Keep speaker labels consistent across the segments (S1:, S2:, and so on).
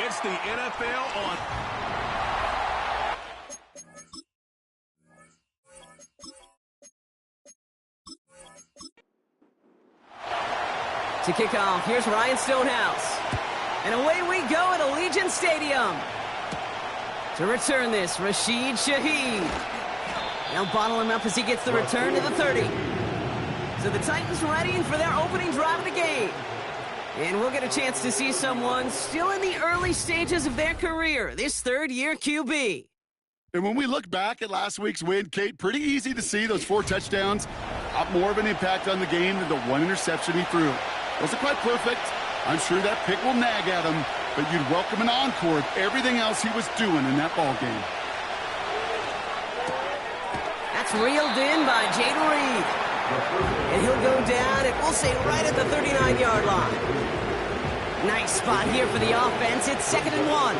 S1: It's the NFL on.
S2: To kick off, here's Ryan Stonehouse. And away we go at Allegiant Stadium. To return this, Rashid Shaheed. They'll bottle him up as he gets the return to the 30. So the Titans readying for their opening drive of the game. And we'll get a chance to see someone still in the early stages of their career, this third-year QB.
S3: And when we look back at last week's win, Kate, pretty easy to see those 4 touchdowns have more of an impact on the game than the 1 interception he threw. Wasn't quite perfect. I'm sure that pick will nag at him, but you'd welcome an encore of everything else he was doing in that ball game.
S2: That's reeled in by Jayden Reed. And he'll go down, and we'll say right at the 39-yard line. Nice spot here for the offense. It's 2nd and 1.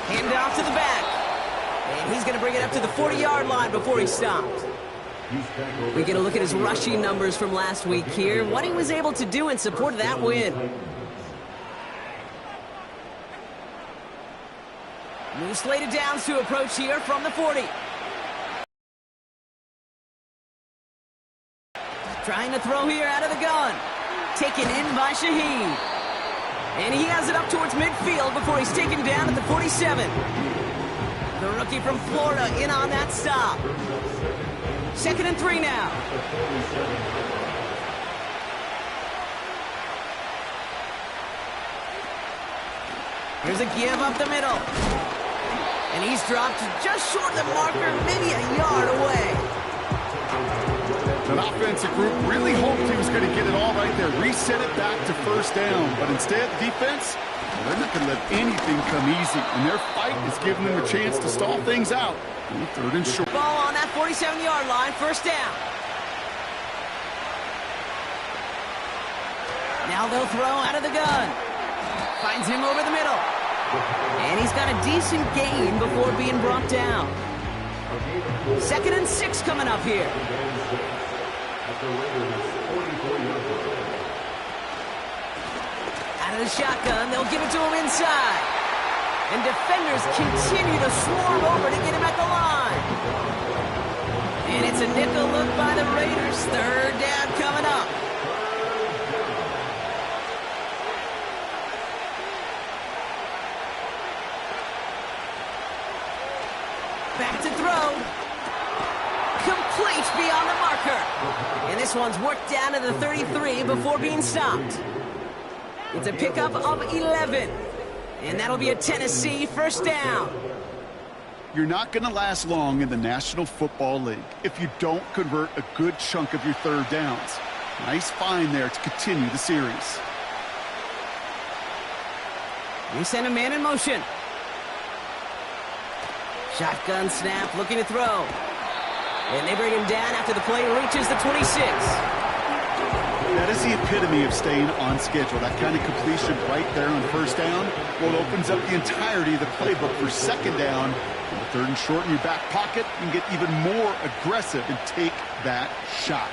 S2: Hand it off to the back. And he's going to bring it up to the 40-yard line before he stopped. We get a look at his rushing numbers from last week here, what he was able to do in support of that win. New slated downs to approach here from the 40. Trying to throw here out of the gun. Taken in by Shaheed. And he has it up towards midfield before he's taken down at the 47. The rookie from Florida in on that stop. 2nd and 3 now. Here's a give up the middle. And he's dropped just short of the marker, maybe a yard away.
S3: An offensive group really hoped he was going to get it all right there, reset it back to 1st down. But instead, defense, they're not going to let anything come easy. And their fight is giving them a chance to stall things out. 3rd and short.
S2: Ball on that 47-yard line, 1st down. Now they'll throw out of the gun. Finds him over the middle. And he's got a decent gain before being brought down. 2nd and 6 coming up here. Out of the shotgun, they'll give it to him inside. And defenders continue to swarm over to get him at the line. And it's a nickel look by the Raiders. 3rd down coming up. Back to throw. Complete beyond the marker. And this one's worked down to the 33 before being stopped. It's a pickup of 11. And that'll be a Tennessee 1st down.
S3: You're not going to last long in the National Football League if you don't convert a good chunk of your 3rd downs. Nice find there to continue the series.
S2: We send a man in motion. Shotgun snap, looking to throw. And they bring him down after the play reaches the 26.
S3: That is the epitome of staying on schedule. That kind of completion right there on 1st down. Well, it opens up the entirety of the playbook for 2nd down. And the 3rd and short in your back pocket, you can get even more aggressive and take that shot.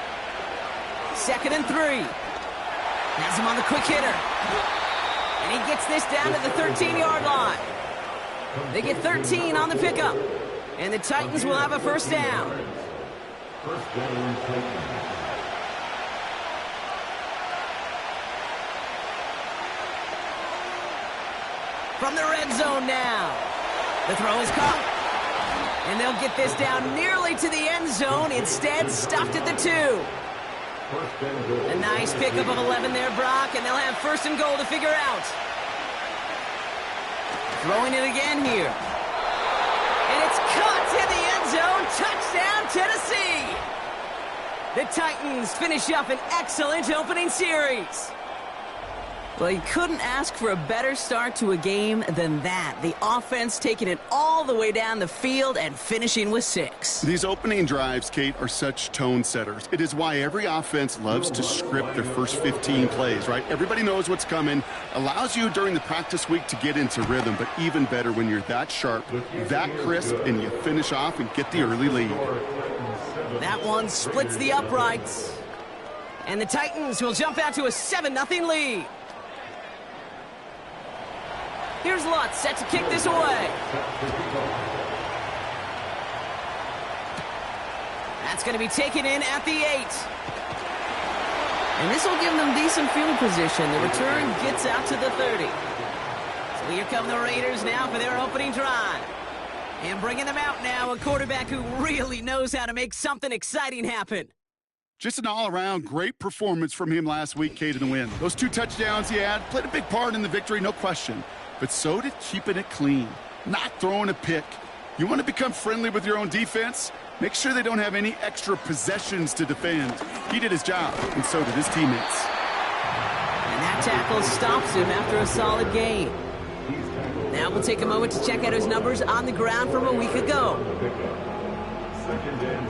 S2: 2nd and 3. Has him on the quick hitter. And he gets this down to the 13-yard line. They get 13 on the pickup. And the Titans will have a 1st down. From the red zone now. The throw is caught. And they'll get this down nearly to the end zone. Instead, stopped at the 2. A nice pickup of 11 there, Brock, and they'll have 1st and goal to figure out. Throwing it again here. And it's caught in the end zone. Touchdown, Tennessee. The Titans finish up an excellent opening series. Well, you couldn't ask for a better start to a game than that. The offense taking it all the way down the field and finishing with 6.
S3: These opening drives, Kate, are such tone setters. It is why every offense loves to script their first 15 plays, right? Everybody knows what's coming. Allows you during the practice week to get into rhythm, but even better when you're that sharp, that crisp, and you finish off and get the early lead.
S2: That one splits the uprights. And the Titans will jump out to a 7-0 lead. Here's Lutz set to kick this away. That's going to be taken in at the 8. And this will give them decent field position. The return gets out to the 30. So here come the Raiders now for their opening drive. And bringing them out now, a quarterback who really knows how to make something exciting happen.
S3: Just an all-around great performance from him last week, Kate, in the win. Those 2 touchdowns he had played a big part in the victory, no question. But so did keeping it clean, not throwing a pick. You want to become friendly with your own defense? Make sure they don't have any extra possessions to defend. He did his job, and so did his teammates.
S2: And that tackle stops him after a solid gain. Now we'll take a moment to check out his numbers on the ground from a week ago.
S1: 2nd and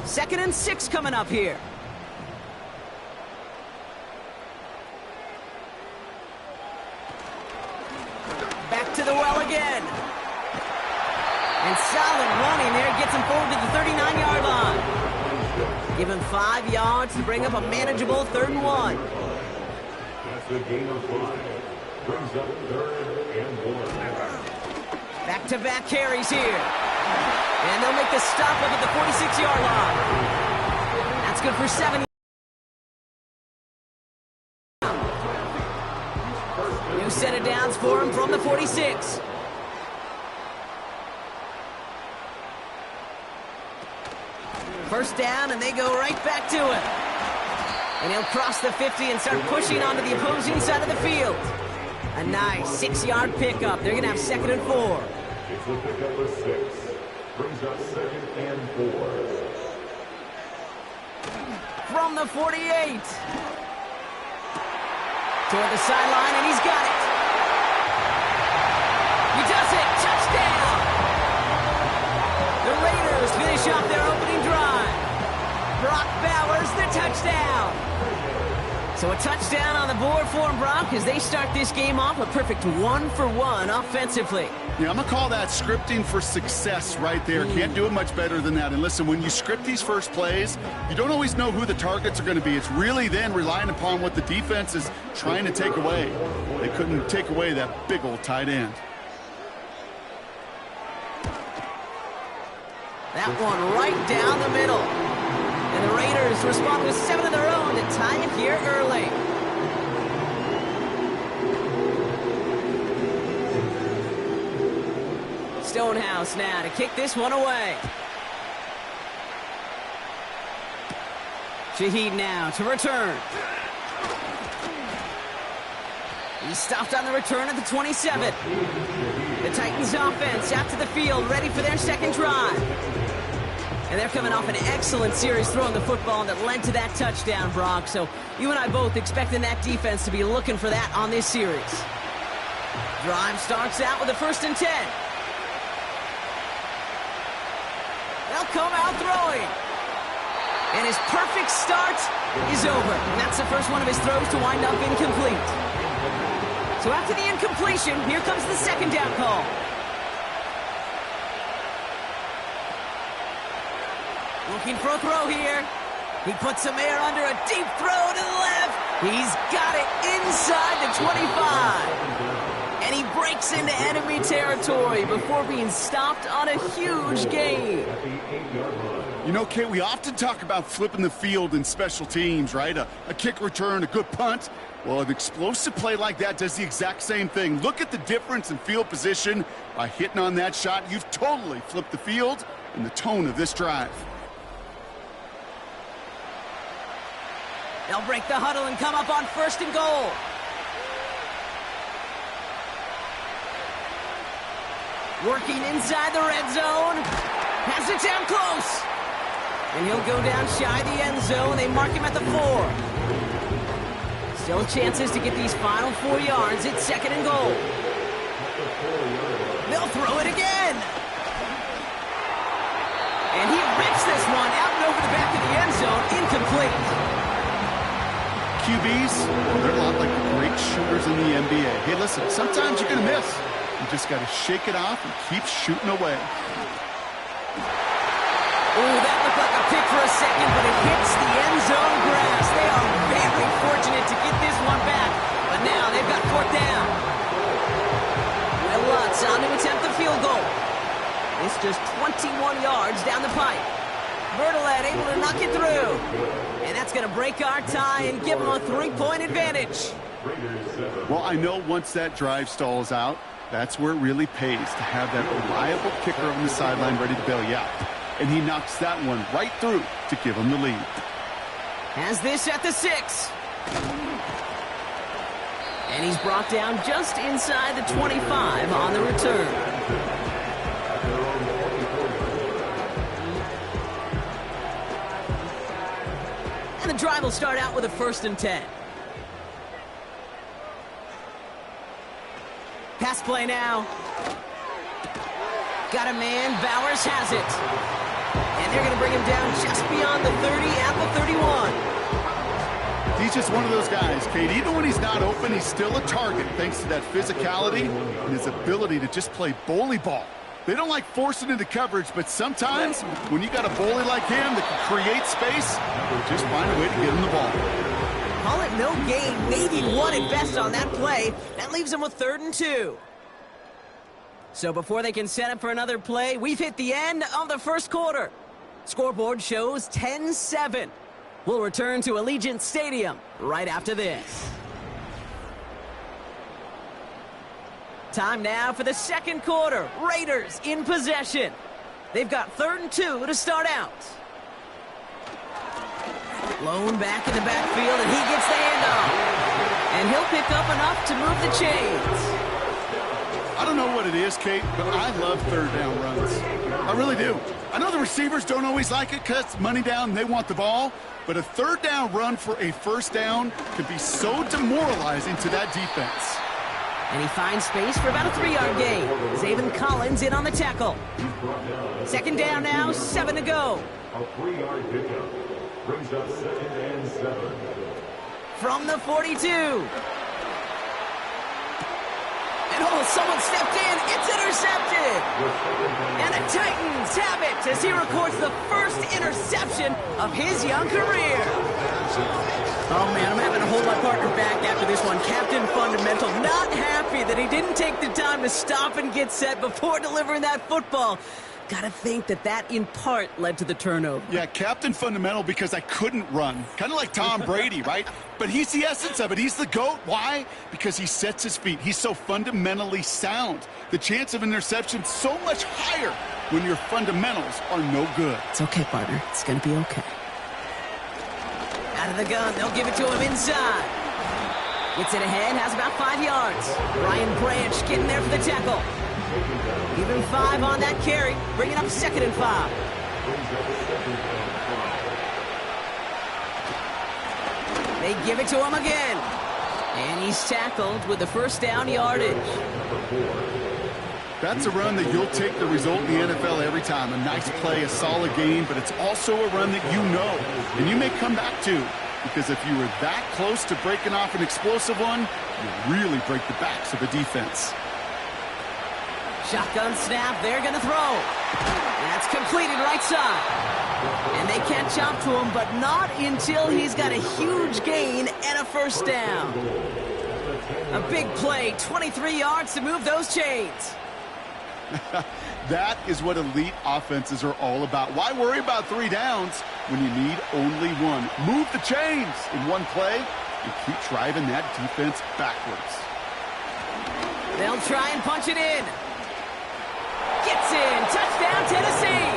S1: 6.
S2: 2nd and 6 coming up here. Back to the well again. And solid running there gets him forward to the 39-yard line. Give him 5 yards to bring up a manageable 3rd and 1.
S1: That's a gain of 5. Brings up 3rd and 1.
S2: Back-to-back carries here. And they'll make the stop up at the 46-yard line. That's good for 7. New set of downs for him from the 46. First down, and they go right back to it. And he'll cross the 50 and start pushing onto the opposing side of the field. A nice 6-yard pickup. They're going to have 2nd and 4.
S1: It's a pickup of 6. Brings up 2nd and 4.
S2: From the 48. Toward the sideline, and he's got it. He does it. Touchdown. The Raiders finish off their opening drive. Brock Bowers, the touchdown. So a touchdown on the board for him, Brock, as they start this game off a perfect 1-for-1 offensively.
S3: Yeah, I'm going to call that scripting for success right there. Can't do it much better than that. And listen, when you script these first plays, you don't always know who the targets are going to be. It's really then relying upon what the defense is trying to take away. They couldn't take away that big old tight end.
S2: That one right down the middle. And the Raiders respond with 7 of their own to tie it here early. Stonehouse now to kick this one away. Shaheed now to return. He's stopped on the return at the 27. The Titans offense out to the field, ready for their 2nd drive. And they're coming off an excellent series throwing the football that led to that touchdown, Brock. So you and I both expecting that defense to be looking for that on this series. Drive starts out with a 1st and 10. They'll come out throwing. And his perfect start is over. And that's the first one of his throws to wind up incomplete. So after the incompletion, here comes the 2nd down call. Looking for a throw here. He puts some air under a deep throw to the left. He's got it inside the 25. And he breaks into enemy territory before being stopped on a huge gain.
S3: You know, Kate, we often talk about flipping the field in special teams, right? A kick return, a good punt. Well, an explosive play like that does the exact same thing. Look at the difference in field position. By hitting on that shot, you've totally flipped the field and the tone of this drive.
S2: They'll break the huddle and come up on 1st and goal. Working inside the red zone. Has it down close. And he'll go down shy of the end zone. They mark him at the 4. Still chances to get these final 4 yards. It's 2nd and goal. They'll throw it again. And he rips this one out and over the back of the end zone. Incomplete.
S3: QBs, they're a lot like the great shooters in the NBA. Hey, listen, sometimes you're going to miss. You just got to shake it off and keep shooting away.
S2: Ooh, that looked like a pick for a second, but it hits the end zone grass. They are very fortunate to get this one back. A fourth down. Will Lutz on to attempt the field goal. It's just 21 yards down the pipe. Bertolet able to knock it through. And that's going to break our tie and give them a 3-point advantage.
S3: Well, I know once that drive stalls out, that's where it really pays to have that reliable kicker on the sideline ready to bail you out. And he knocks that one right through to give him the lead.
S2: Has this at the 6. And he's brought down just inside the 25 on the return. And the drive will start out with a 1st and 10. Pass play now. Got a man. Bowers has it. And they're going to bring him down just beyond the 30 at the 31.
S3: He's just one of those guys, Kate. Even when he's not open, he's still a target thanks to that physicality and his ability to just play bully ball. They don't like forcing into coverage, but sometimes when you got a bully like him that can create space, they'll just find a way to get him the ball.
S2: Call it no gain, maybe 1 at best on that play. That leaves them with 3rd and 2. So before they can set up for another play, we've hit the end of the first quarter. Scoreboard shows 10-7. We'll return to Allegiant Stadium right after this. Time now for the second quarter. Raiders in possession. They've got 3rd and 2 to start out. Lone back in the backfield, and he gets the handoff. And he'll pick up enough to move the chains.
S3: I don't know what it is, Kate, but I love 3rd down runs. I really do. I know the receivers don't always like it because it's money down and they want the ball, but a 3rd down run for a 1st down can be so demoralizing to that defense.
S2: And he finds space for about a 3-yard gain. Zaven Collins in on the tackle. 2nd down now, 7 to go.
S1: A 3-yard pickup brings up 2nd and 7.
S2: From the 42. And someone stepped in. It's intercepted. And the Titans have it as he records the first interception of his young career. Oh, man, I'm having to hold my partner back after this one. Captain Fundamental not happy that he didn't take the time to stop and get set before delivering that football. Gotta think that in part led to the turnover.
S3: Yeah, Captain Fundamental because I couldn't run. Kind of like Tom Brady, right? But he's the essence of it. He's the GOAT. Why? Because he sets his feet. He's so fundamentally sound. The chance of interception so much higher when your fundamentals are no good.
S2: It's okay, partner. It's gonna be okay. Out of the gun, they'll give it to him inside. Gets it ahead, has about 5 yards. Brian Branch getting there for the tackle. Even 5 on that carry, bringing up 2nd and 5. They give it to him again. And he's tackled with the 1st down yardage.
S3: That's a run that you'll take the result in the NFL every time. A nice play, a solid game, but it's also a run that you know and you may come back to. Because if you were that close to breaking off an explosive one, you really break the backs of the defense.
S2: Shotgun snap, they're going to throw. That's completed right side. And they catch up to him, but not until he's got a huge gain and a 1st down. A big play, 23 yards to move those chains.
S3: That is what elite offenses are all about. Why worry about 3 downs when you need only 1? Move the chains in one play and keep driving that defense backwards.
S2: They'll try and punch it in. Gets in. Touchdown, Tennessee.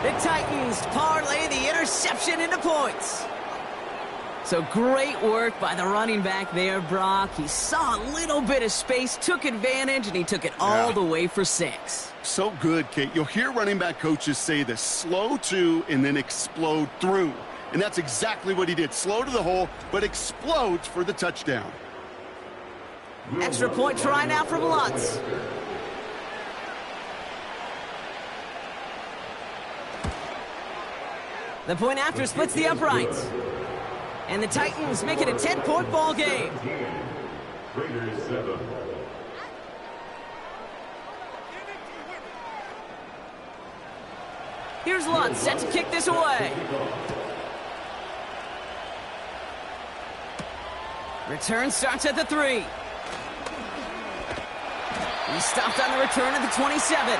S2: The Titans parlay the interception into points. So great work by the running back there, Brock. He saw a little bit of space, took advantage, and he took it all the way for 6.
S3: So good, Kate. You'll hear running back coaches say this: slow to and then explode through. And that's exactly what he did. Slow to the hole, but explodes for the touchdown.
S2: Extra point try now from Lutz. The point after splits the uprights. And the Titans make it a 10-point ball game.
S1: Raiders 7.
S2: Here's Lutz set to kick this away. Return starts at the 3. He stopped on the return at the 27.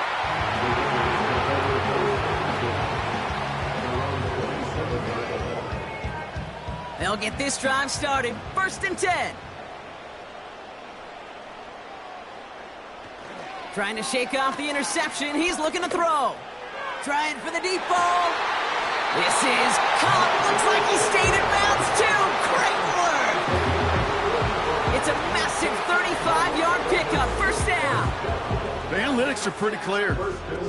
S2: They'll get this drive started. 1st and 10. Trying to shake off the interception. He's looking to throw. Trying for the deep ball. This is caught. Looks like he stayed in bounds too. Great work. It's a massive 35-yard pickup. 1st down.
S3: The analytics are pretty clear.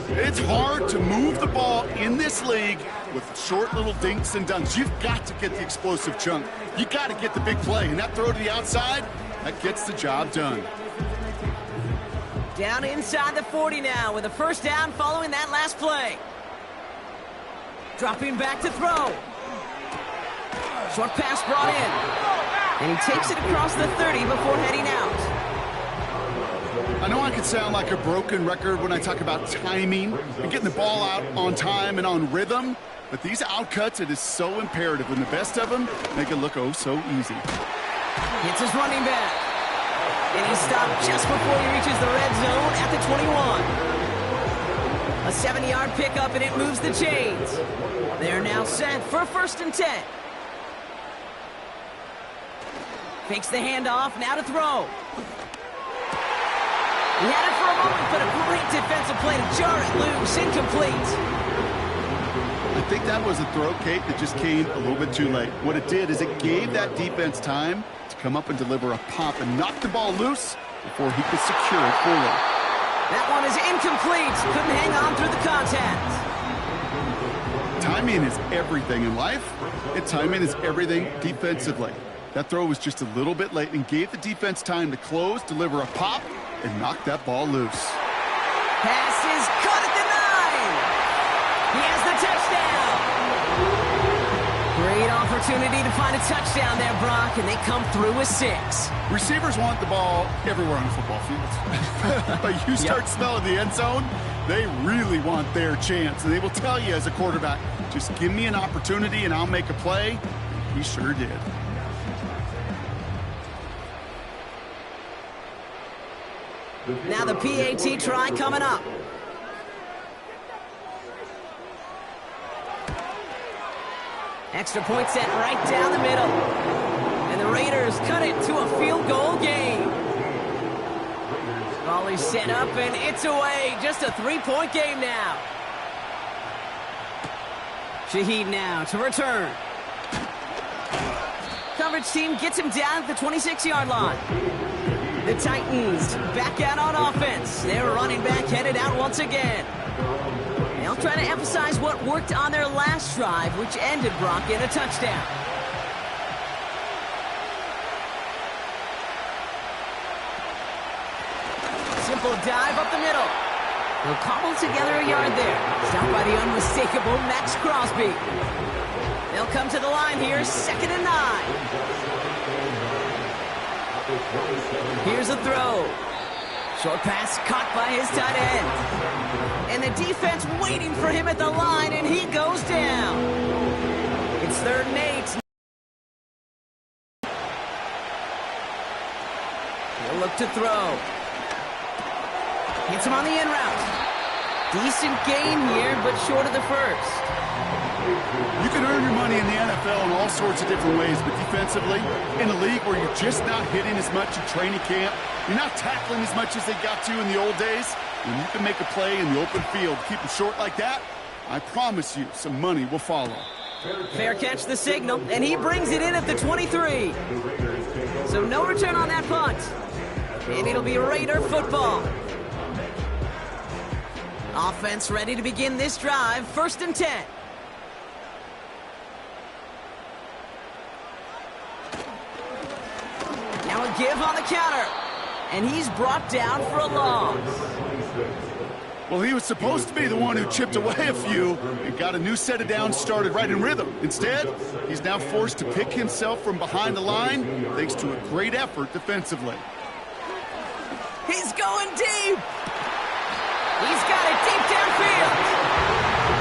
S3: It's hard to move the ball in this league with short little dinks and dunks. You've got to get the explosive chunk. You got to get the big play. And that throw to the outside, that gets the job done.
S2: Down inside the 40 now with a 1st down following that last play. Dropping back to throw. Short pass brought in. And he takes it across the 30 before heading out.
S3: I know I can sound like a broken record when I talk about timing and getting the ball out on time and on rhythm, but these outcuts, it is so imperative, and the best of them make it look oh so easy.
S2: Hits his running back. And he stopped just before he reaches the red zone at the 21. A 70-yard pickup, and it moves the chains. They're now set for 1st and 10. Fakes the handoff, now to throw. He had it for a moment, but a great defensive play to jar it loose. Incomplete.
S3: I think that was a throw, Kate, that just came a little bit too late. What it did is it gave that defense time to come up and deliver a pop and knock the ball loose before he could secure it fully.
S2: That one is incomplete. Couldn't hang on through the contact.
S3: Timing is everything in life, and timing is everything defensively. That throw was just a little bit late and gave the defense time to close, deliver a pop, and knock that ball loose.
S2: Pass is caught at the 9. He has the touchdown. Great opportunity to find a touchdown there, Brock, and they come through with 6.
S3: Receivers want the ball everywhere on the football field. But you start smelling the end zone, they really want their chance. And they will tell you as a quarterback, just give me an opportunity and I'll make a play. He sure did.
S2: Now the PAT try coming up. Extra point set right down the middle. And the Raiders cut it to a field goal game. Volley set up and it's away. Just a 3-point game now. Shaheed now to return. Coverage team gets him down at the 26-yard line. The Titans back out on offense. Their running back headed out once again. They'll try to emphasize what worked on their last drive, which ended Brock in a touchdown. Simple dive up the middle. He'll cobble together a yard there. Stopped by the unmistakable Max Crosby. They'll come to the line here, 2nd and 9. Here's a throw. Short pass caught by his tight end. And the defense waiting for him at the line, and he goes down. It's 3rd and 8. He'll look to throw. Hits him on the in route. Decent gain here, but short of the first.
S3: You can earn your money in the NFL in all sorts of different ways, but defensively, in a league where you're just not hitting as much in training camp, you're not tackling as much as they got to in the old days, when you can make a play in the open field, keep them short like that, I promise you some money will follow.
S2: Fair catch the signal, and he brings it in at the 23. So no return on that punt. And it'll be Raider football. Offense ready to begin this drive, 1st and 10. Now a give on the counter. And he's brought down for a loss.
S3: Well, he was supposed to be the one who chipped away a few and got a new set of downs started right in rhythm. Instead, he's now forced to pick himself from behind the line thanks to a great effort defensively.
S2: He's going deep. He's got it deep downfield.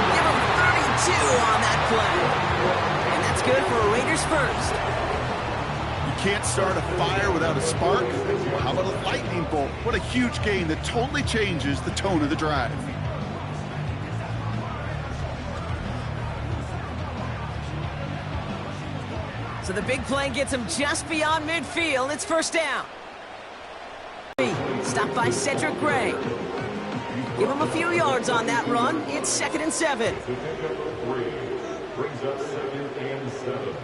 S2: Give him 32 on that play. And that's good for a Raiders first.
S3: You can't start a fire without a spark. Well, how about a lightning bolt? What a huge gain that totally changes the tone of the drive.
S2: So the big play gets him just beyond midfield. It's first down. Stopped by Cedric Gray. Give him a few yards on that run. It's 2nd and 7.
S1: Brings up 2nd and 7.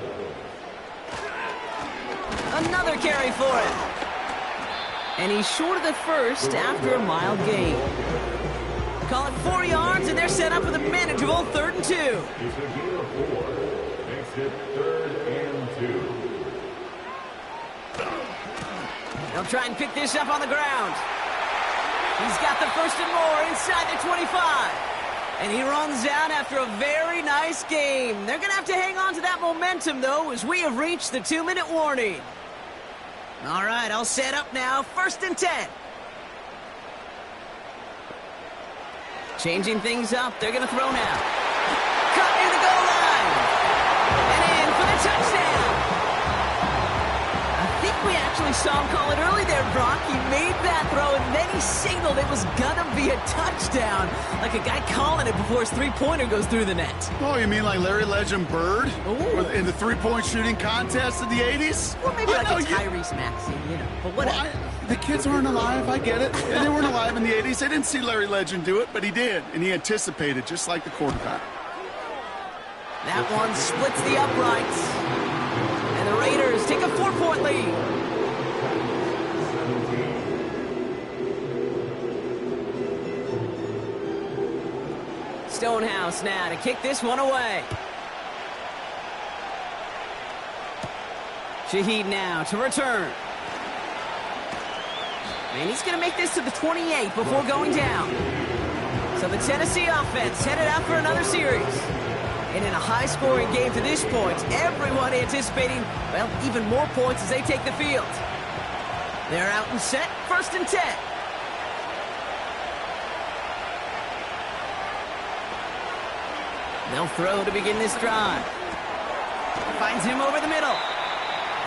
S2: Another carry for him. And he's short of the first after a mild gain. Call it 4 yards, and they're set up with a manageable 3rd and 2.
S1: It's a gain of 4. Makes it 3rd and 2.
S2: They'll try and pick this up on the ground. He's got the 1st and more inside the 25. And he runs down after a very nice game. They're going to have to hang on to that momentum, though, as we have reached the 2-minute warning. All right, I'll set up now. 1st and 10. Changing things up. They're going to throw now. Cut near the goal line. And in for the touchdown. I think we actually saw him call it early there, Brock. He made that throw, and then he signaled it was going to be a touchdown. Like a guy calling it before his three-pointer goes through the net.
S3: Oh, you mean like Larry Legend Bird?
S2: Ooh.
S3: In the three-point shooting contest in the 80s?
S2: Well, maybe like a Tyrese Maxey, but whatever.
S3: The kids weren't alive, I get it. And they weren't alive in the 80s. They didn't see Larry Legend do it, but he did. And he anticipated, just like the quarterback.
S2: That one splits the uprights. And the Raiders take a 4-point lead. Stonehouse now to kick this one away. Shaheed now to return. And he's going to make this to the 28 before going down. So the Tennessee offense headed out for another series. And in a high-scoring game to this point, everyone anticipating, well, even more points as they take the field. They're out and set, 1st and 10. They'll throw to begin this drive. Finds him over the middle.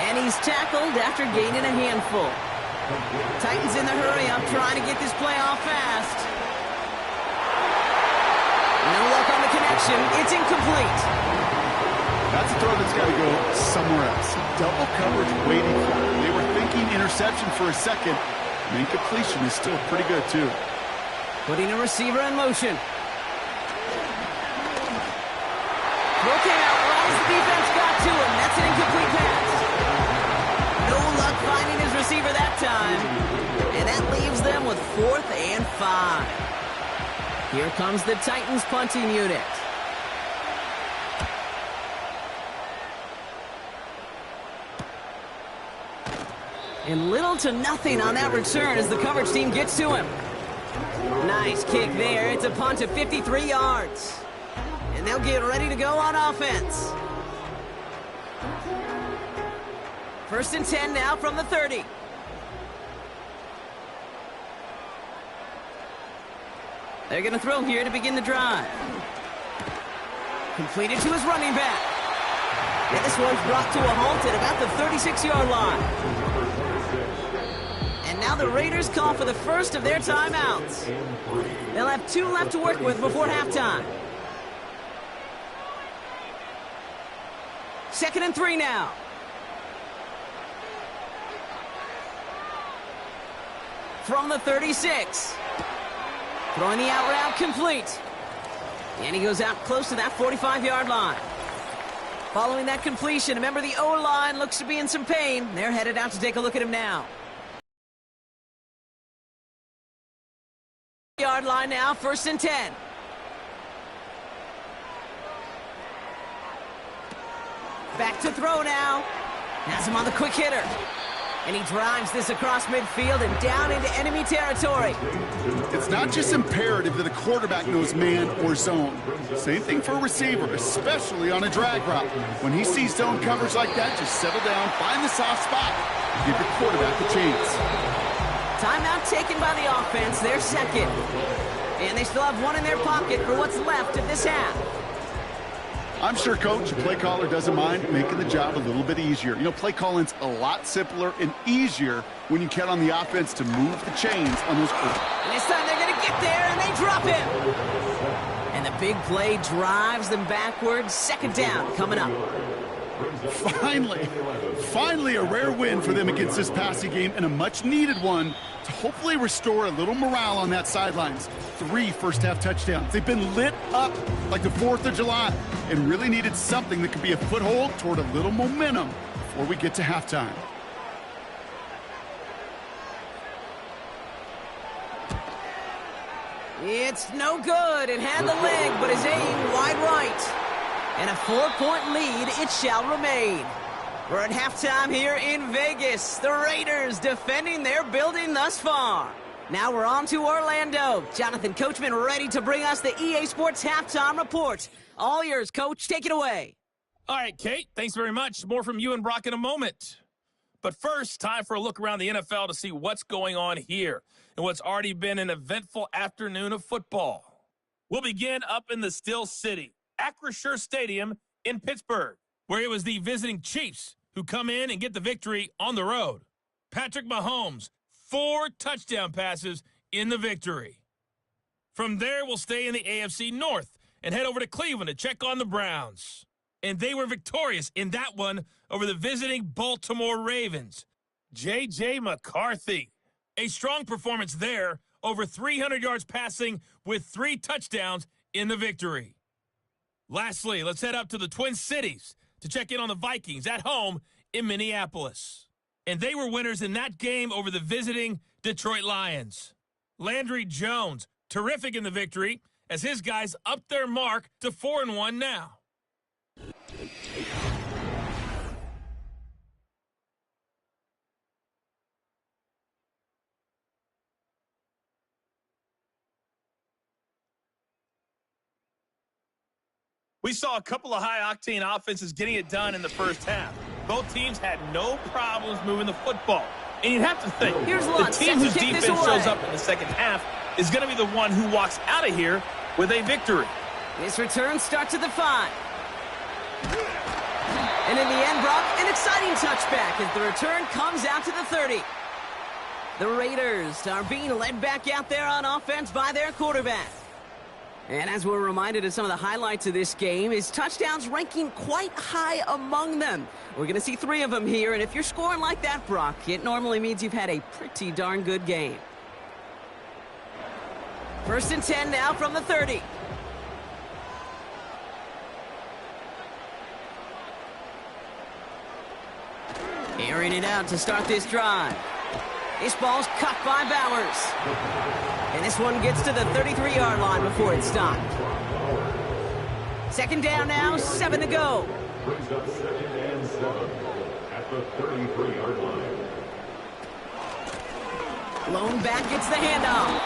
S2: And he's tackled after gaining a handful. Titans in the hurry-up, trying to get this play off fast. No luck on the connection. It's incomplete.
S3: That's a throw that's got to go somewhere else. Double coverage waiting for it. They were thinking interception for a second. And incompletion is still pretty good, too.
S2: Putting a receiver in motion. Look out, right as the defense got to him. That's an incomplete pass. No luck finding his receiver that time. And that leaves them with 4th and 5. Here comes the Titans punting unit. And little to nothing on that return as the coverage team gets to him. Nice kick there. It's a punt of 53 yards. And they'll get ready to go on offense. 1st and 10 now from the 30. They're going to throw here to begin the drive. Completed to his running back. And this one's brought to a halt at about the 36-yard line. And now the Raiders call for the first of their timeouts. They'll have 2 left to work with before halftime. 2nd and 3 now. From the 36. Throwing the out route complete. And he goes out close to that 45-yard line. Following that completion, a member of the O-line looks to be in some pain. They're headed out to take a look at him now. Yard line now, 1st and 10. Back to throw now. Has him on the quick hitter. And he drives this across midfield and down into enemy territory.
S3: It's not just imperative that a quarterback knows man or zone. Same thing for a receiver, especially on a drag route. When he sees zone coverage like that, just settle down, find the soft spot, and give your quarterback a chance.
S2: Timeout taken by the offense, their 2nd. And they still have 1 in their pocket for what's left of this half.
S3: I'm sure, Coach, the play caller doesn't mind making the job a little bit easier. You know, play calling's a lot simpler and easier when you count on the offense to move the chains on those quarters.
S2: And this time they're going to get there, and they drop him. And the big play drives them backwards. Second down coming up.
S3: Finally a rare win for them against this passing game, and a much-needed one to hopefully restore a little morale on that sidelines. 3 first-half touchdowns. They've been lit up like the 4th of July and really needed something that could be a foothold toward a little momentum before we get to halftime.
S2: It's no good. It had the leg, but his aim wide right. And a 4-point lead, it shall remain. We're at halftime here in Vegas. The Raiders defending their building thus far. Now we're on to Orlando. Jonathan Coachman ready to bring us the EA Sports Halftime Report. All yours, Coach. Take it away.
S4: All right, Kate. Thanks very much. More from you and Brock in a moment. But first, time for a look around the NFL to see what's going on here and what's already been an eventful afternoon of football. We'll begin up in the Steel City, Acrisure Stadium in Pittsburgh, where it was the visiting Chiefs who come in and get the victory on the road. Patrick Mahomes, 4 touchdown passes in the victory. From there, we'll stay in the AFC North and head over to Cleveland to check on the Browns. And they were victorious in that one over the visiting Baltimore Ravens. J.J. McCarthy, a strong performance there, over 300 yards passing with 3 touchdowns in the victory. Lastly, let's head up to the Twin Cities to check in on the Vikings at home in Minneapolis. And they were winners in that game over the visiting Detroit Lions. Landry Jones, terrific in the victory, as his guys upped their mark to 4-1 now. We saw a couple of high-octane offenses getting it done in the first half. Both teams had no problems moving the football. And you'd have to think, the team whose defense shows up in the second half is going to be the one who walks out of here with a victory.
S2: This return starts at the 5. And in the end, Brock, an exciting touchback as the return comes out to the 30. The Raiders are being led back out there on offense by their quarterback. And as we're reminded of some of the highlights of this game, his touchdowns ranking quite high among them. We're going to see 3 of them here, and if you're scoring like that, Brock, it normally means you've had a pretty darn good game. 1st and 10 now from the 30. Airing it out to start this drive. This ball's cut by Bowers. And this one gets to the 33-yard line before it's stopped. 2nd down now, 7 to go.
S1: Brings up 2nd and 7 at the 33-yard line.
S2: Lone back gets the handoff.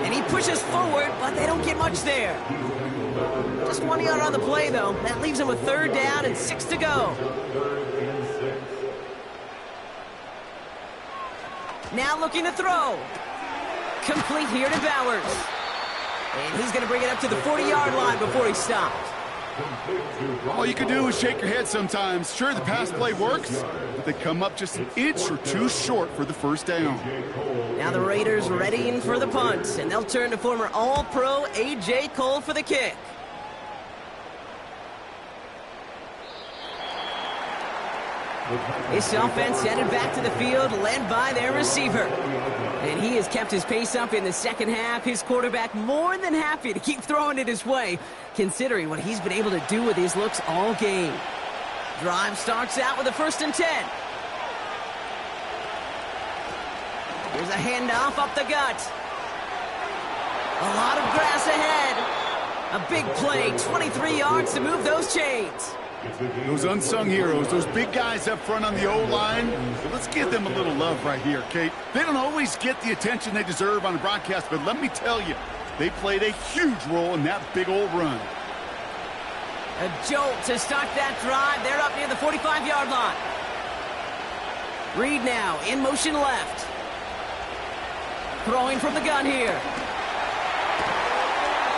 S2: And he pushes forward, but they don't get much there. Just 1 yard on the play, though. That leaves him with 3rd down and 6 to go.
S1: 3rd and 6.
S2: Now looking to throw. Complete here to Bowers. And he's going to bring it up to the 40-yard line before he stopped.
S3: All you can do is shake your head sometimes. Sure, the pass play works, but they come up just an inch or 2 short for the 1st down.
S2: Now the Raiders readying for the punt, and they'll turn to former All-Pro A.J. Cole for the kick. This offense headed back to the field, led by their receiver. And he has kept his pace up in the second half. His quarterback more than happy to keep throwing it his way, considering what he's been able to do with his looks all game. Drive starts out with a 1st and 10. Here's a handoff up the gut. A lot of grass ahead. A big play, 23 yards to move those chains.
S3: Those unsung heroes, those big guys up front on the O-line, let's give them a little love right here, Kate. They don't always get the attention they deserve on the broadcast, but let me tell you, they played a huge role in that big old run.
S2: A jolt to start that drive. They're up near the 45-yard line. Reed now in motion left. Throwing from the gun here.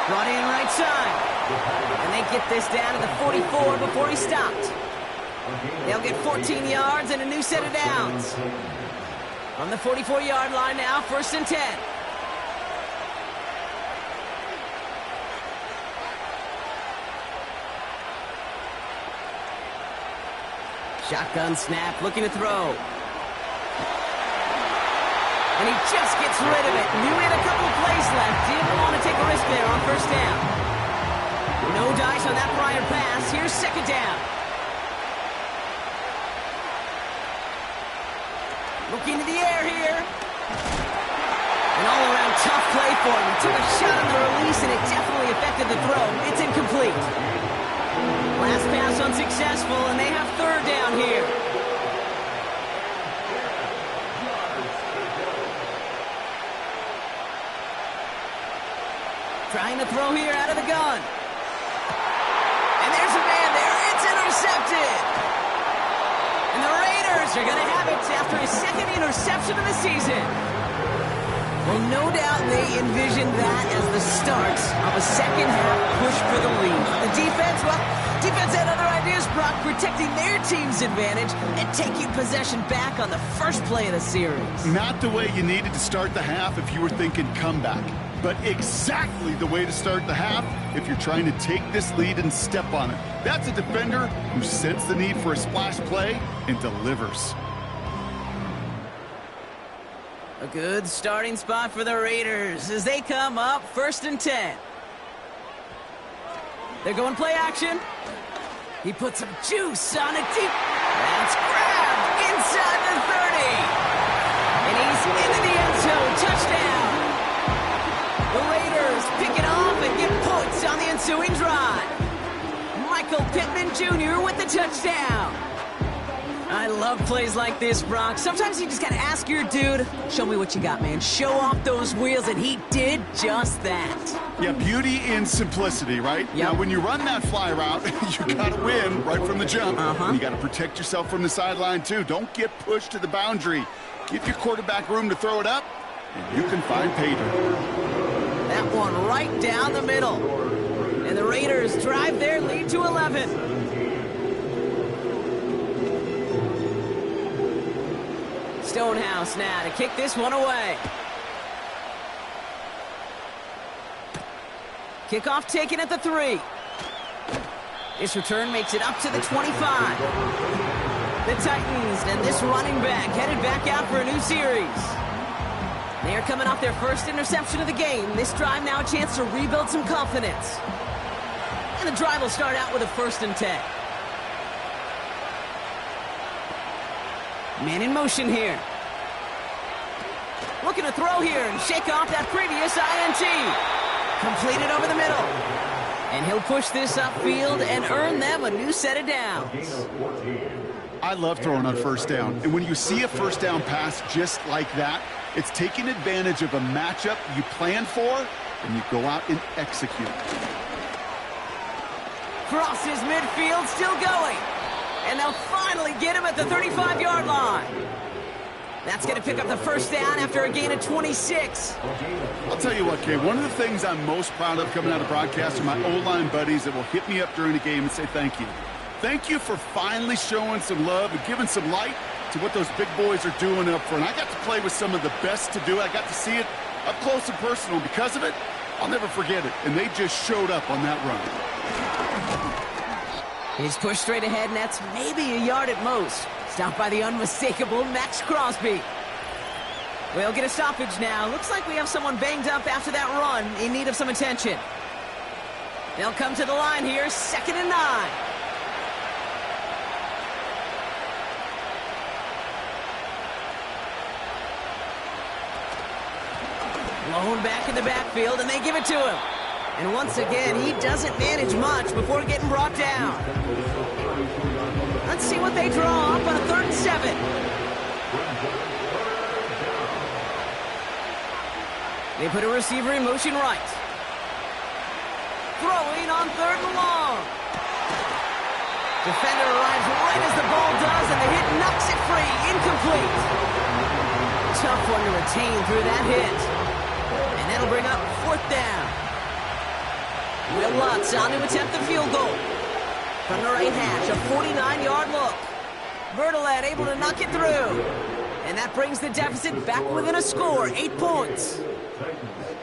S2: Brought in right side. And they get this down to the 44 before he stopped. They'll get 14 yards and a new set of downs. On the 44-yard line now, 1st and 10. Shotgun snap, looking to throw. And he just gets rid of it. Knew he had a couple of plays left. Didn't want to take a risk there on 1st down. No dice on that prior pass. Here's 2nd down. Looking to the air here. An all-around tough play for him. He took a shot on the release, and it definitely affected the throw. It's incomplete. Last pass unsuccessful, and they have 3rd down here. Trying to throw here out of the gun. And there's a man there. It's intercepted. And the Raiders are going to have it after his 2nd interception of the season. Well, no doubt they envisioned that as the start of a second-half push for the lead. The defense had other ideas, Brock, protecting their team's advantage and taking possession back on the first play of the series.
S3: Not the way you needed to start the half if you were thinking comeback, but exactly the way to start the half if you're trying to take this lead and step on it. That's a defender who senses the need for a splash play and delivers.
S2: A good starting spot for the Raiders as they come up 1st and 10. They're going play action. He puts some juice on it deep. That's grabbed inside the 30. And he's into the end zone. Touchdown. The Raiders pick it off and get points on the ensuing drive. Michael Pittman Jr. with the touchdown. I love plays like this, Brock. Sometimes you just got to ask your dude, show me what you got, man. Show off those wheels, and he did just that.
S3: Yeah, beauty in simplicity, right?
S2: Yep.
S3: Now, when you run that fly route, you got to win right from the jump. And you got to protect yourself from the sideline, too. Don't get pushed to the boundary. Give your quarterback room to throw it up, and you can find pay dirt.
S2: That one right down the middle. And the Raiders drive their lead to 11. Stonehouse now to kick this one away. Kickoff taken at the 3. This return makes it up to the 25. The Titans and this running back headed back out for a new series. They are coming off their first interception of the game. This drive now a chance to rebuild some confidence. And the drive will start out with a 1st and 10. Man in motion here. Looking to throw here and shake off that previous INT. Completed over the middle. And he'll push this upfield and earn them a new set of downs.
S3: I love throwing on 1st down. And when you see a 1st down pass just like that, it's taking advantage of a matchup you plan for, and you go out and execute.
S2: Crosses midfield, still going. And they'll finally get him at the 35-yard line. That's going to pick up the 1st down after a gain of 26.
S3: I'll tell you what, Kay, one of the things I'm most proud of coming out of broadcast are my O-line buddies that will hit me up during the game and say thank you. Thank you for finally showing some love and giving some light to what those big boys are doing up front. I got to play with some of the best to do it. I got to see it up close and personal. Because of it, I'll never forget it. And they just showed up on that run.
S2: He's pushed straight ahead, and that's maybe a yard at most. Stopped by the unmistakable Max Crosby. We'll get a stoppage now. Looks like we have someone banged up after that run in need of some attention. They'll come to the line here, 2nd and 9. Blown back in the backfield, and they give it to him. And once again, he doesn't manage much before getting brought down. Let's see what they draw up on a 3rd and 7. They put a receiver in motion right. Throwing on 3rd and long. Defender arrives right as the ball does, and the hit knocks it free. Incomplete. Tough one to retain through that hit. And that'll bring up 4th down. Will Lutz on to attempt the field goal. From the right hash, a 49-yard look. Bertolet able to knock it through. And that brings the deficit back within a score, 8 points.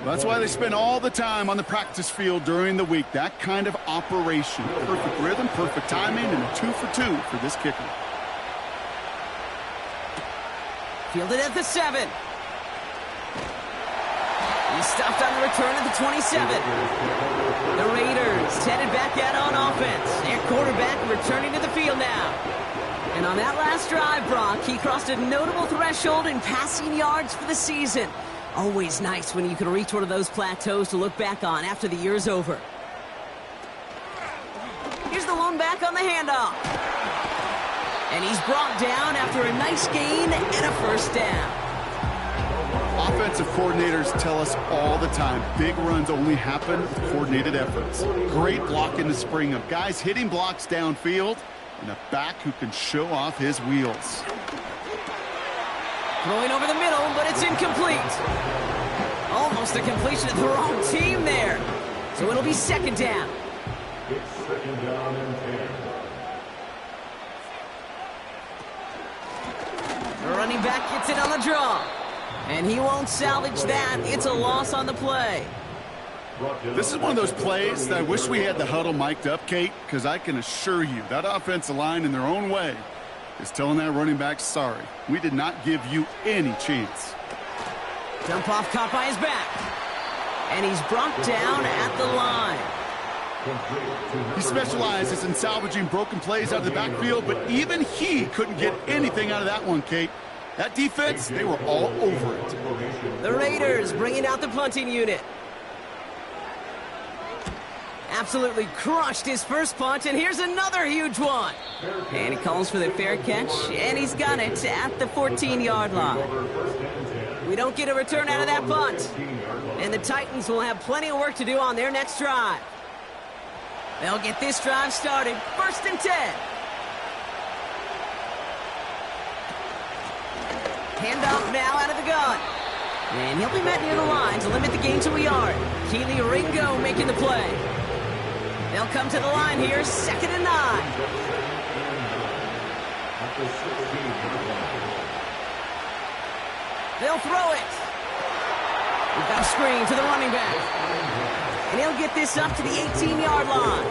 S3: That's why they spend all the time on the practice field during the week. That kind of operation. Perfect rhythm, perfect timing, and a 2 for 2 for this kicker.
S2: Fielded at the 7. He's stopped on the return at the 27. The Raiders headed back out on offense. Their quarterback returning to the field now. And on that last drive, Brock, he crossed a notable threshold in passing yards for the season. Always nice when you can reach one of those plateaus to look back on after the year's over. Here's the lone back on the handoff. And he's brought down after a nice gain and a first down.
S3: Offensive coordinators tell us all the time, big runs only happen with coordinated efforts. Great block in the spring of guys hitting blocks downfield and a back who can show off his wheels.
S2: Throwing over the middle, but it's incomplete. Almost a completion of the wrong team there. So it'll be second down.
S1: It's second down and 10.
S2: The running back gets it on the draw. And he won't salvage that. It's a loss on the play.
S3: This is one of those plays that I wish we had the huddle mic'd up, Kate, because I can assure you that offensive line in their own way is telling that running back, sorry, we did not give you any chance.
S2: Dump off caught by his back. And he's brought down at the line.
S3: He specializes in salvaging broken plays out of the backfield, but even he couldn't get anything out of that one, Kate. That defense, they were all over it.
S2: The Raiders bringing out the punting unit. Absolutely crushed his first punt, and here's another huge one. And he calls for the fair catch, and he's got it at the 14-yard line. We don't get a return out of that punt. And the Titans will have plenty of work to do on their next drive. They'll get this drive started, 1st and 10. Handoff now out of the gun. And he'll be met near the line to limit the gain to a yard. Keely Ringo making the play. They'll come to the line here, 2nd and 9. They'll throw it. We've got a screen to the running back. And he'll get this up to the 18-yard line.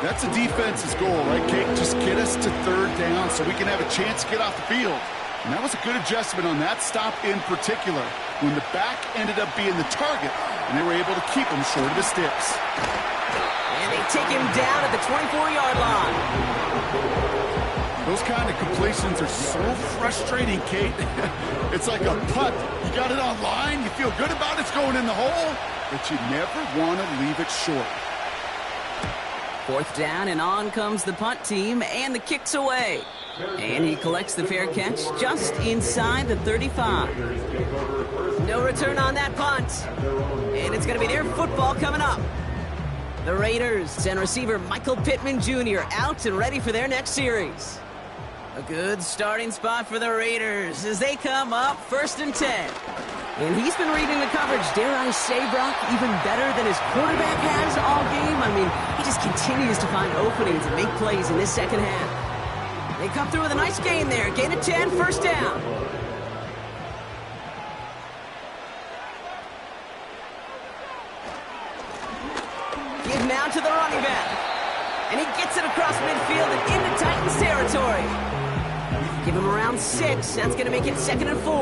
S3: That's a defense's goal, right, Kate? Just get us to 3rd down so we can have a chance to get off the field. And that was a good adjustment on that stop in particular, when the back ended up being the target, and they were able to keep him short of the sticks.
S2: And they take him down at the 24-yard line.
S3: Those kind of completions are so frustrating, Kate. It's like a punt. You got it on line, you feel good about it's going in the hole, but you never want to leave it short.
S2: 4th down, and on comes the punt team, and the kick's away. And he collects the fair catch just inside the 35. No return on that punt. And it's going to be their football coming up. The Raiders send receiver Michael Pittman Jr. out and ready for their next series. A good starting spot for the Raiders as they come up 1st and 10. And he's been reading the coverage, dare I say, Brock, even better than his quarterback has all game. I mean, he just continues to find openings and make plays in this second half. They come through with a nice gain there. Gain of 10, 1st down. Give now to the running back. And he gets it across midfield and into Titans territory. Give him around 6. That's going to make it 2nd and 4.
S1: A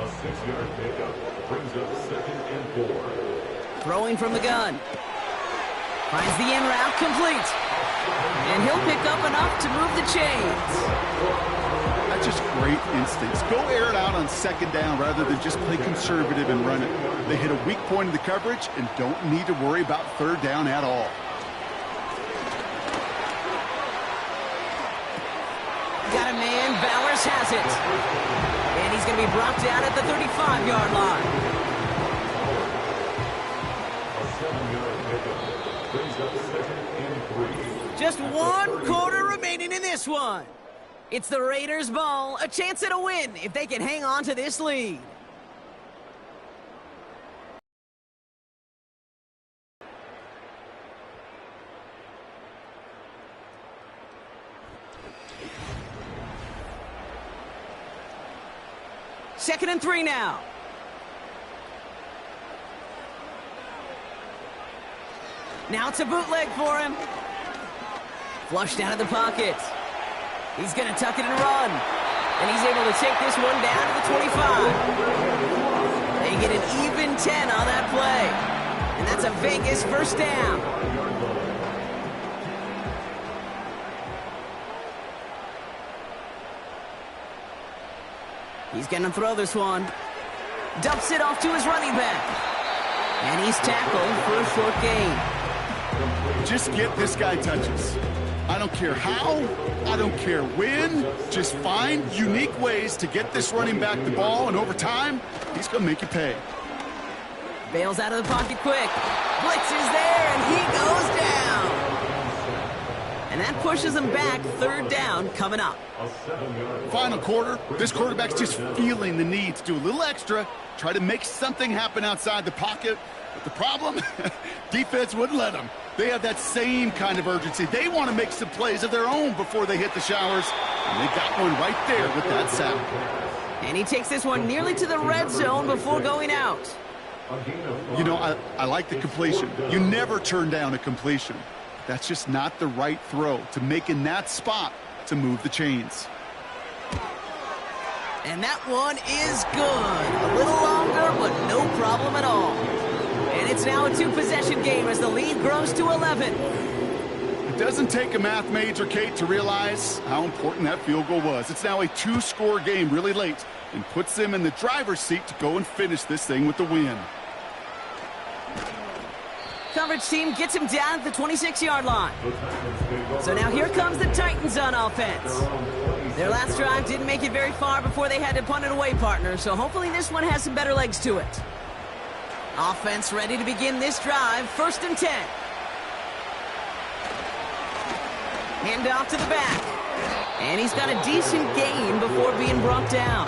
S1: 6-yard pickup brings up 2nd and 4.
S2: Throwing from the gun. Finds the in route complete. And he'll pick up enough to move the chains.
S3: That's just great instincts. Go air it out on 2nd down rather than just play conservative and run it. They hit a weak point in the coverage and don't need to worry about 3rd down at all.
S2: Got a man, Bowers has it. And he's going to be brought down at the 35-yard line.
S1: A 7-yard pickup brings up 2nd and 3.
S2: Just 1 quarter remaining in this one. It's the Raiders' ball, a chance at a win if they can hang on to this lead. 2nd and 3 now. Now it's a bootleg for him. Flushed out of the pocket. He's going to tuck it and run. And he's able to take this one down to the 25. They get an even 10 on that play. And that's a Vegas first down. He's going to throw this one. Dumps it off to his running back. And he's tackled for a short gain.
S3: Just get this guy touches. I don't care how, I don't care when. Just find unique ways to get this running back the ball, and over time, he's going to make you pay.
S2: Bails out of the pocket quick. Blitz is there, and he goes down. And that pushes him back. 3rd down coming up.
S3: Final quarter, this quarterback's just feeling the need to do a little extra, try to make something happen outside the pocket. But the problem, defense wouldn't let them. They have that same kind of urgency. They want to make some plays of their own before they hit the showers. And they got one right there with that sack.
S2: And he takes this one nearly to the red zone before going out.
S3: You know, I like the completion. You never turn down a completion. That's just not the right throw to make in that spot to move the chains.
S2: And that one is good. A little longer, but no problem at all. And it's now a 2-possession game as the lead grows to 11.
S3: It doesn't take a math major, Kate, to realize how important that field goal was. It's now a 2-score game really late and puts them in the driver's seat to go and finish this thing with the win.
S2: Coverage team gets him down at the 26-yard line. So now here comes the Titans on offense. Their last drive didn't make it very far before they had to punt it away, partner, so hopefully this one has some better legs to it. Offense ready to begin this drive, 1st and 10. Hand off to the back. And he's got a decent gain before being brought down.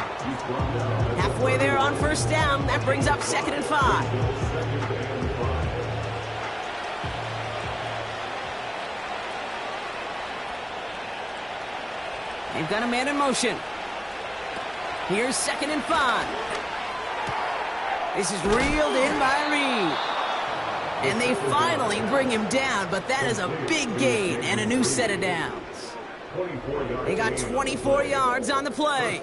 S2: Halfway there on 1st down, that brings up 2nd and 5. They've got a man in motion. Here's 2nd and 5. This is reeled in by Reed. And they finally bring him down, but that is a big gain and a new set of downs. They got 24 yards on the play.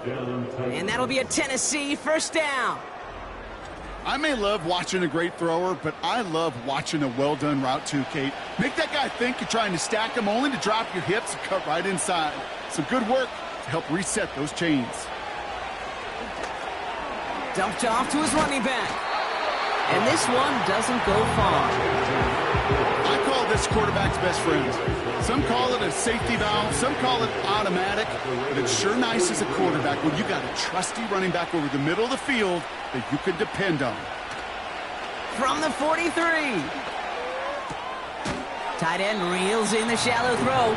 S2: And that'll be a Tennessee 1st down.
S3: I may love watching a great thrower, but I love watching a well-done route too, Kate. Make that guy think you're trying to stack him only to drop your hips and cut right inside. Some good work to help reset those chains.
S2: Dumped off to his running back. And this one doesn't go far.
S3: I call this quarterback's best friend. Some call it a safety valve, some call it automatic, but it's sure nice as a quarterback when you got a trusty running back over the middle of the field that you can depend on.
S2: From the 43. Tight end reels in the shallow throw.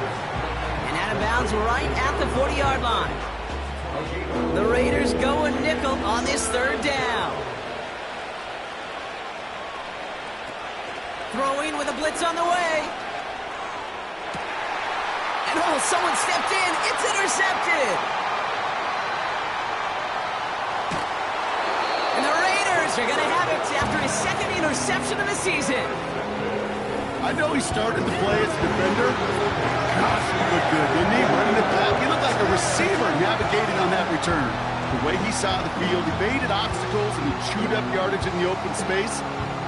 S2: And out of bounds right at the 40-yard line. The Raiders go a nickel on this 3rd down. Throwing with a blitz on the way. And oh, someone stepped in. It's intercepted. And the Raiders are going to have it after his 2nd interception of the season.
S3: I know he started to play as a defender. Gosh, he looked good, didn't he? Running it back. He looked like a receiver navigating on that return. The way he saw the field, he baited obstacles and he chewed up yardage in the open space.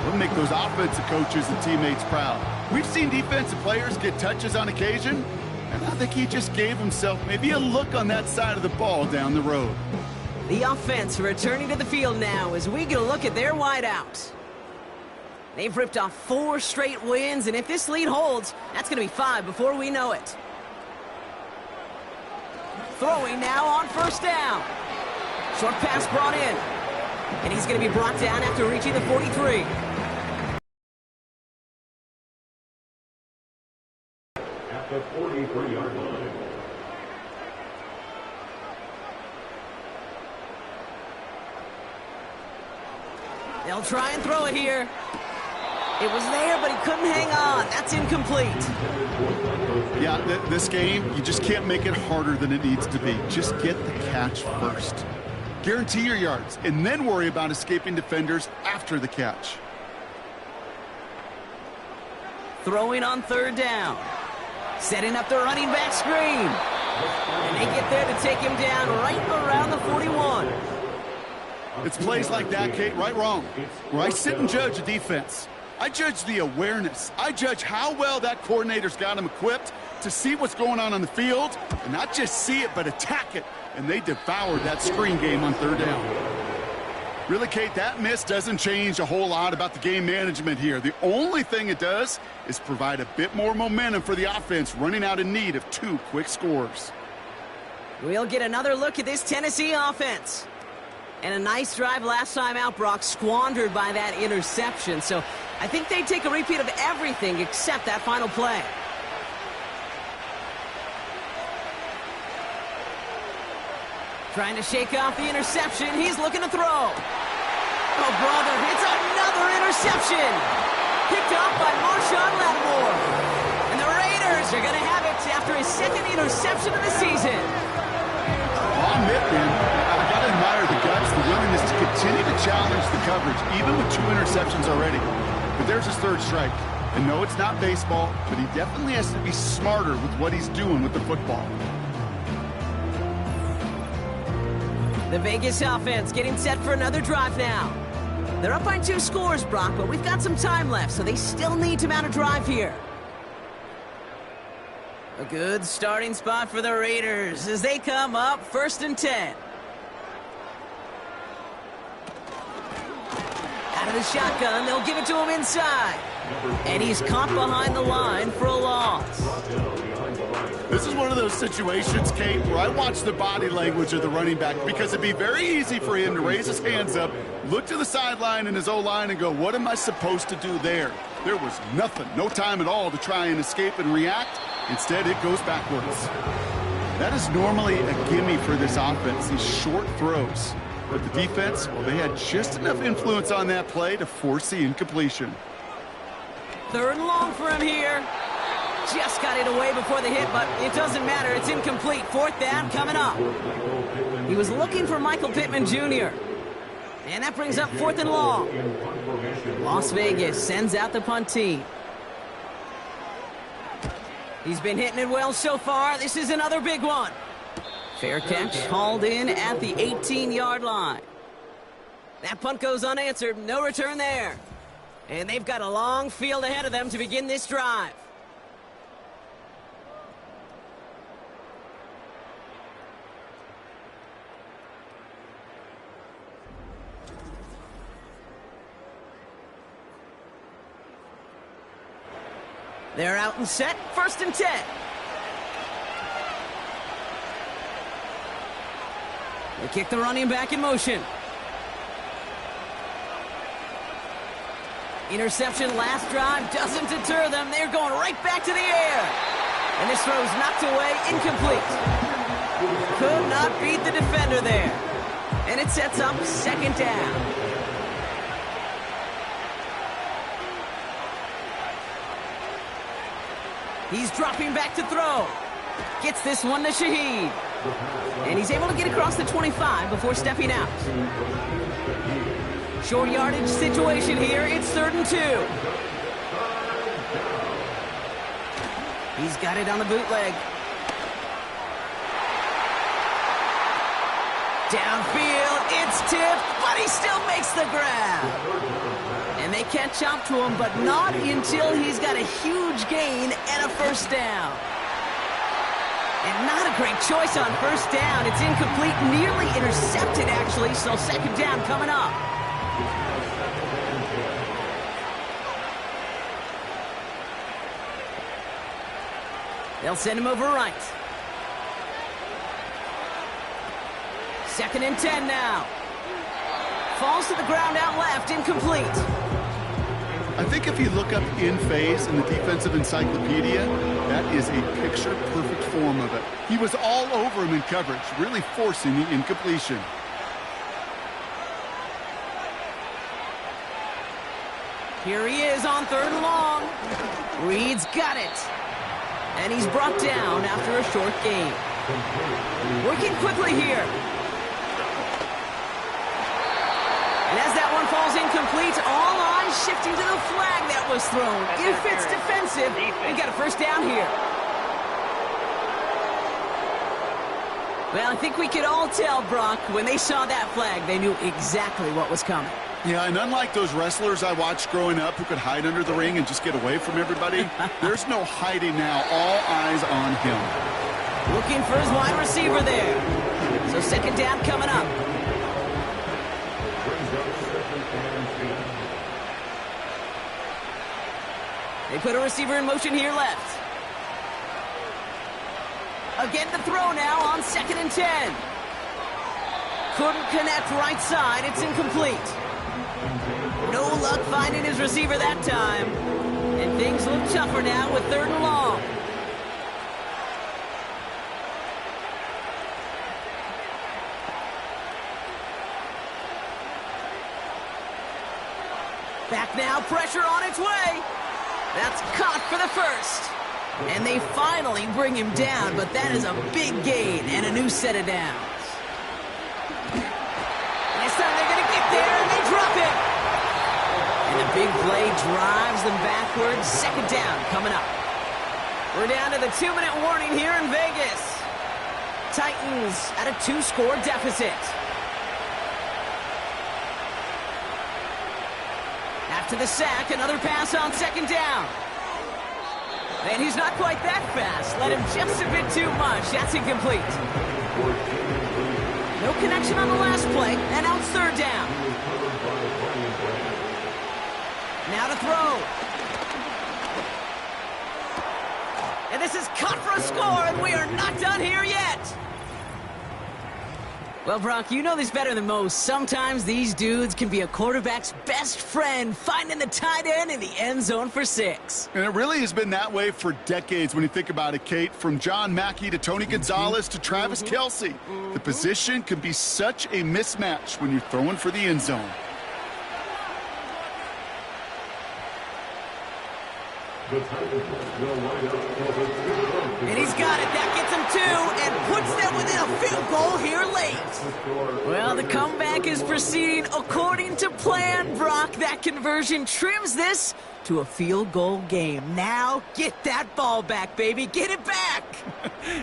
S3: Will make those offensive coaches and teammates proud. We've seen defensive players get touches on occasion, and I think he just gave himself maybe a look on that side of the ball down the road.
S2: The offense returning to the field now as we get a look at their wideouts. They've ripped off 4 straight wins, and if this lead holds, that's going to be 5 before we know it. Throwing now on 1st down. Short pass brought in. And he's going to be brought down after reaching the 43.
S1: At the 43-yard line.
S2: They'll try and throw it here. It was there, but he couldn't hang on. That's incomplete.
S3: Yeah, this game, you just can't make it harder than it needs to be. Just get the catch first. Guarantee your yards, and then worry about escaping defenders after the catch.
S2: Throwing on third down. Setting up the running back screen. And they get there to take him down right around the 41.
S3: It's plays like that, Kate, right, wrong, where I sit and judge a defense. I judge the awareness. I judge how well that coordinator's got him equipped to see what's going on the field, and not just see it, but attack it. And they devoured that screen game on third down. Really, Kate, that miss doesn't change a whole lot about the game management here. The only thing it does is provide a bit more momentum for the offense running out in need of 2 quick scores.
S2: We'll get another look at this Tennessee offense. And a nice drive last time out, Brock, squandered by that interception. So I think they take a repeat of everything except that final play. Trying to shake off the interception. He's looking to throw. Oh, brother, it's another interception. Picked off by Marshawn Lattimore. And the Raiders are going to have it after his second interception of the season.
S3: I'll admit, man, I got to admire the guts, the willingness to continue to challenge the coverage, even with 2 interceptions already. But there's his third strike. And no, it's not baseball, but he definitely has to be smarter with what he's doing with the football.
S2: The Vegas offense getting set for another drive now. They're up by 2 scores, Brock, but we've got some time left, so they still need to mount a drive here. A good starting spot for the Raiders as they come up 1st and 10. Out of the shotgun, they'll give it to him inside. And he's caught behind the line for a loss.
S3: This is one of those situations, Kate, where I watch the body language of the running back because it'd be very easy for him to raise his hands up, look to the sideline in his O-line and go, what am I supposed to do there? There was nothing, no time at all to try and escape and react. Instead, it goes backwards. That is normally a gimme for this offense, these short throws. But the defense, well, they had just enough influence on that play to force the incompletion.
S2: 3rd and long for him here. Just got it away before the hit, but it doesn't matter. It's incomplete. 4th down coming up. He was looking for Michael Pittman Jr. And that brings up 4th and long. Las Vegas sends out the punt team. He's been hitting it well so far. This is another big one. Fair catch hauled in at the 18-yard line. That punt goes unanswered. No return there. And they've got a long field ahead of them to begin this drive. They're out and set. 1st and 10. They kick the running back in motion. Interception last drive doesn't deter them. They're going right back to the air. And this throw's knocked away, incomplete. Could not beat the defender there. And it sets up 2nd down. He's dropping back to throw. Gets this one to Shaheed. And he's able to get across the 25 before stepping out. Short yardage situation here. It's 3rd and 2. He's got it on the bootleg. Downfield, it's tipped, but he still makes the grab. And they catch up to him, but not until he's got a huge gain and a 1st down. And not a great choice on 1st down. It's incomplete, nearly intercepted, actually, so 2nd down coming up. They'll send him over right. 2nd and 10 now. Falls to the ground out left, incomplete.
S3: I think if you look up in phase in the defensive encyclopedia, that is a picture-perfect form of it. He was all over him in coverage, really forcing the incompletion.
S2: Here he is on 3rd and long. Reed's got it. And he's brought down after a short gain. Working quickly here. ball's incomplete. All eyes shifting to the flag that was thrown. If it's defensive, they got a first down here. Well, I think we could all tell, Brock, when they saw that flag, they knew exactly what was coming.
S3: Yeah, and unlike those wrestlers I watched growing up who could hide under the ring and just get away from everybody, there's no hiding now. All eyes on him.
S2: Looking for his wide receiver there. So second down coming up. They put a receiver in motion here left. Again the throw now on 2nd and 10. Couldn't connect right side. It's incomplete. No luck finding his receiver that time. And things look tougher now with 3rd and long. Back now, pressure on its way. That's caught for the first. And they finally bring him down, but that is a big gain and a new set of downs. This time they're going to get there, and they drop him. And the big play drives them backwards. Second down coming up. We're down to the 2-minute warning here in Vegas. Titans at a 2-score deficit. After the sack, another pass on 2nd down. And he's not quite that fast. Let him just a bit too much. That's incomplete. No connection on the last play, and now it's 3rd down. Now to throw. And this is cut for a score, and we are not done here yet. Well, Brock, you know this better than most. Sometimes these dudes can be a quarterback's best friend, finding the tight end in the end zone for 6.
S3: And it really has been that way for decades when you think about it, Kate. From John Mackey to Tony Gonzalez to Travis Kelce. The position can be such a mismatch when you're throwing for the end zone.
S2: And he's got it. That gets him 2 and puts them within a field goal here late. Well, the comeback is proceeding according to plan, Brock. That conversion trims this to a field goal game. Now get that ball back, baby. Get it back.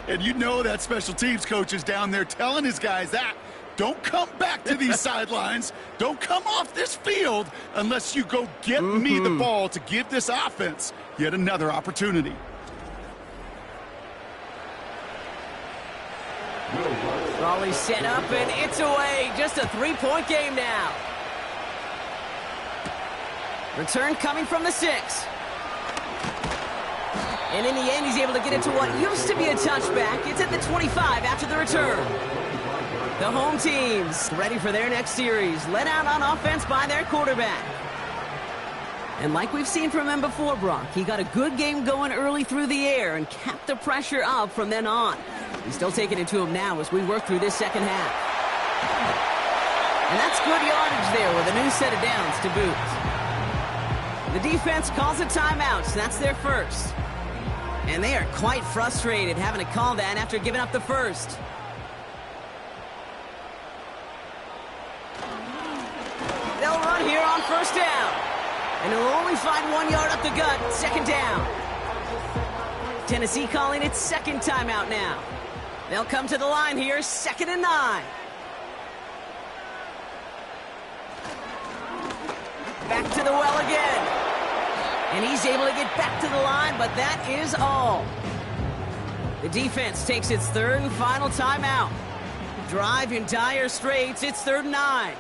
S3: And you know that special teams coach is down there telling his guys that. Don't come back to these sidelines. Don't come off this field unless you go get me the ball to give this offense yet another opportunity.
S2: Raleigh set up, and it's away. Just a 3-point game now. Return coming from the 6. And in the end, he's able to get it to what used to be a touchback. It's at the 25 after the return. The home teams ready for their next series. Let out on offense by their quarterback. And like we've seen from him before, Brock, he got a good game going early through the air and kept the pressure up from then on. He's still taking it to him now as we work through this second half. And that's good yardage there with a new set of downs to boot. The defense calls a timeout, so that's their first. And they are quite frustrated having to call that after giving up the first. They'll run here on first down. And he'll only find 1 yard up the gut. Second down. Tennessee calling its second timeout now. They'll come to the line here. 2nd and 9. Back to the well again. And he's able to get back to the line, but that is all. The defense takes its 3rd and final timeout. Drive in dire straits. It's 3rd and 9.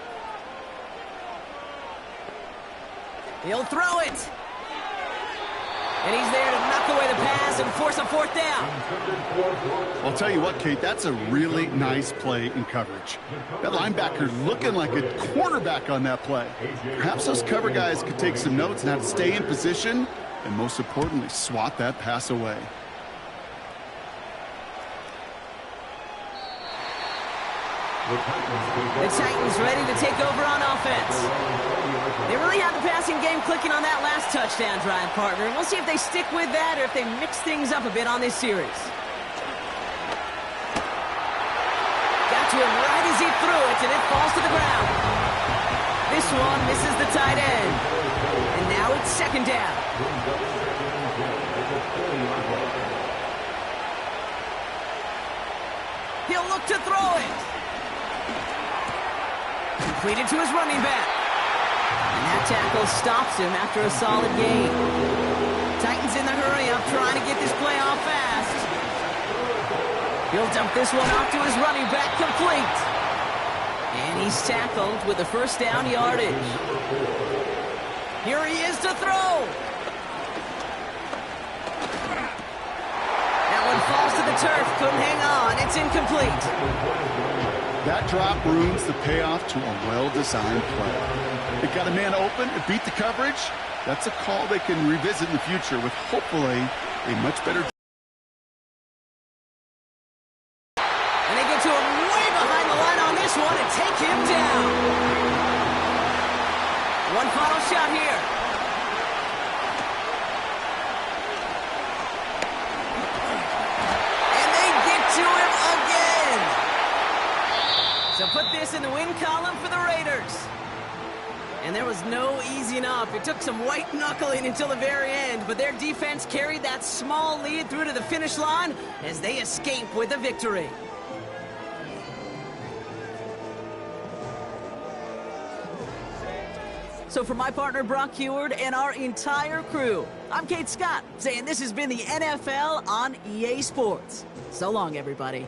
S2: He'll throw it. And he's there to knock away the pass and force a 4th down.
S3: I'll tell you what, Kate, that's a really nice play in coverage. That linebacker looking like a cornerback on that play. Perhaps those cover guys could take some notes on how to stay in position and, most importantly, swat that pass away.
S2: The Titans ready to take over on offense. They really had the passing game clicking on that last touchdown drive, partner. We'll see if they stick with that or if they mix things up a bit on this series. Got to him right as he threw it, and it falls to the ground. This one misses the tight end. And now it's second down. He'll look to throw it. Completed to his running back. And that tackle stops him after a solid gain. Titans in the hurry-up, trying to get this play off fast. He'll dump this one off to his running back, complete. And he's tackled with the first down yardage. Here he is to throw. That one falls to the turf, couldn't hang on. It's incomplete.
S3: That drop ruins the payoff to a well-designed play. It got a man open, it beat the coverage. That's a call they can revisit in the future with hopefully a much better.
S2: And they get to him way behind the line on this one and take him down. One final shot here. And they get to him again. So put this in the win column for the Raiders. And there was no easing up. It took some white knuckling until the very end, but their defense carried that small lead through to the finish line as they escape with a victory. So for my partner Brock Heward and our entire crew, I'm Kate Scott saying this has been the NFL on EA Sports. So long, everybody.